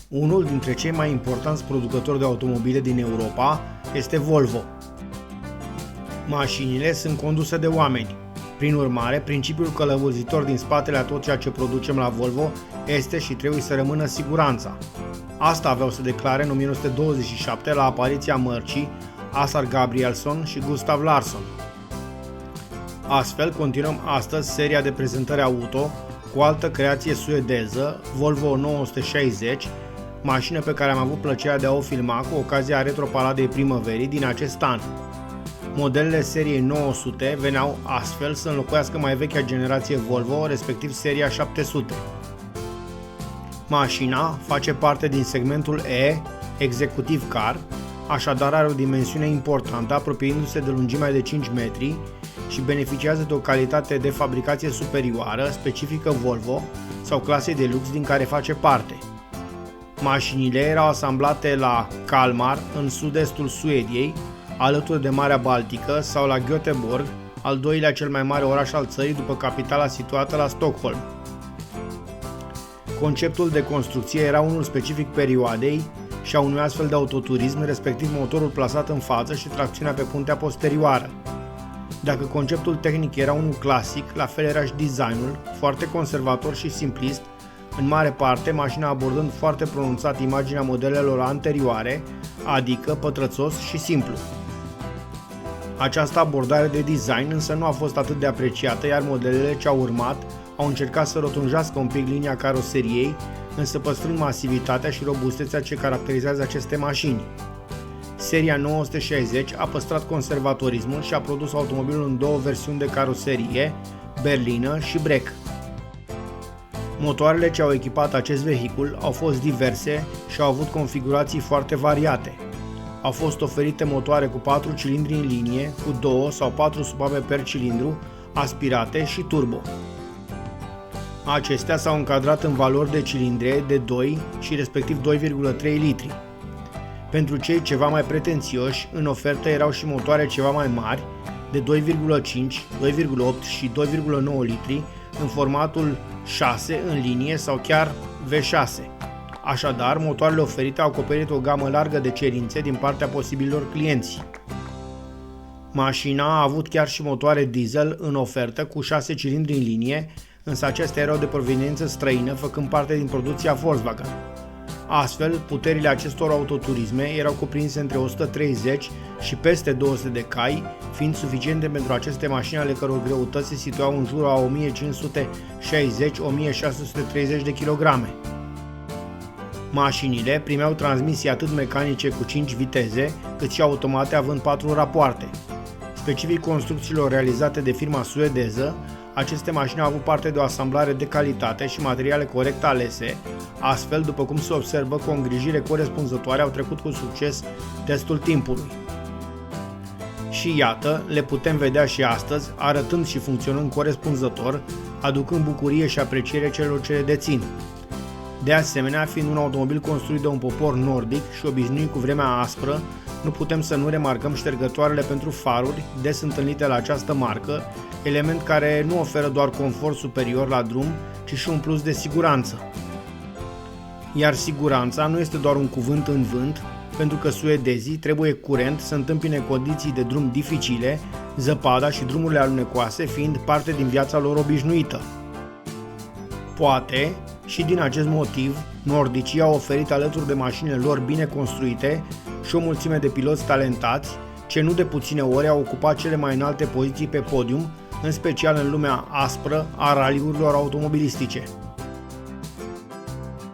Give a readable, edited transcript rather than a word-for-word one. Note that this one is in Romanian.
Unul dintre cei mai importanți producători de automobile din Europa este Volvo. Mașinile sunt conduse de oameni. Prin urmare, principiul călăuzitor din spatele a tot ceea ce producem la Volvo este și trebuie să rămână siguranța. Asta aveau să declare în 1927 la apariția mărcii Assar Gabrielsson și Gustav Larsson. Astfel, continuăm astăzi seria de prezentări auto cu o altă creație suedeză, Volvo 960, mașină pe care am avut plăcerea de a o filma cu ocazia Retroparadei primăverii din acest an. Modelele seriei 900 veneau astfel să înlocuiască mai vechea generație Volvo, respectiv seria 700. Mașina face parte din segmentul E, Executive Car, așadar are o dimensiune importantă, apropiindu-se de lungimea de 5 metri și beneficiază de o calitate de fabricație superioară, specifică Volvo sau clasei de lux din care face parte. Mașinile erau asamblate la Kalmar, în sud-estul Suediei, alături de Marea Baltică, sau la Göteborg, al doilea cel mai mare oraș al țării după capitala situată la Stockholm. Conceptul de construcție era unul specific perioadei și a unui astfel de autoturism, respectiv motorul plasat în față și tracțiunea pe puntea posterioară. Dacă conceptul tehnic era unul clasic, la fel era și designul, foarte conservator și simplist, în mare parte mașina abordând foarte pronunțat imaginea modelelor anterioare, adică pătrățos și simplu. Această abordare de design însă nu a fost atât de apreciată, iar modelele ce au urmat au încercat să rotunjească un pic linia caroseriei, însă păstrând masivitatea și robustețea ce caracterizează aceste mașini. Seria 960 a păstrat conservatorismul și a produs automobilul în două versiuni de caroserie, berlină și break. Motoarele ce au echipat acest vehicul au fost diverse și au avut configurații foarte variate. Au fost oferite motoare cu 4 cilindri în linie, cu 2 sau 4 supape per cilindru, aspirate și turbo. Acestea s-au încadrat în valori de cilindre de 2 și respectiv 2,3 litri. Pentru cei ceva mai pretențioși, în ofertă erau și motoare ceva mai mari, de 2,5, 2,8 și 2,9 litri, în formatul 6 în linie sau chiar V6. Așadar, motoarele oferite au acoperit o gamă largă de cerințe din partea posibililor clienți. Mașina a avut chiar și motoare diesel în ofertă cu 6 cilindri în linie, însă acestea erau de proveniență străină, făcând parte din producția Volkswagen. Astfel, puterile acestor autoturisme erau cuprinse între 130 și peste 200 de cai, fiind suficiente pentru aceste mașini ale căror greutăți se situau în jurul a 1560-1630 de kilograme. Mașinile primeau transmisii atât mecanice cu 5 viteze, cât și automate având 4 rapoarte. Specific construcțiilor realizate de firma suedeză, aceste mașini au avut parte de o asamblare de calitate și materiale corect alese, astfel, după cum se observă, cu o îngrijire corespunzătoare au trecut cu succes testul timpului. Și iată, le putem vedea și astăzi, arătând și funcționând corespunzător, aducând bucurie și apreciere celor ce le dețin. De asemenea, fiind un automobil construit de un popor nordic și obișnuit cu vremea aspră, nu putem să nu remarcăm ștergătoarele pentru faruri, des întâlnite la această marcă, element care nu oferă doar confort superior la drum, ci și un plus de siguranță. Iar siguranța nu este doar un cuvânt în vânt, pentru că suedezii trebuie curent să întâmpine condiții de drum dificile, zăpada și drumurile alunecoase fiind parte din viața lor obișnuită. Poate, și din acest motiv, nordicii au oferit alături de mașinile lor bine construite și o mulțime de piloți talentați, ce nu de puține ori au ocupat cele mai înalte poziții pe podium, în special în lumea aspră a raliurilor automobilistice.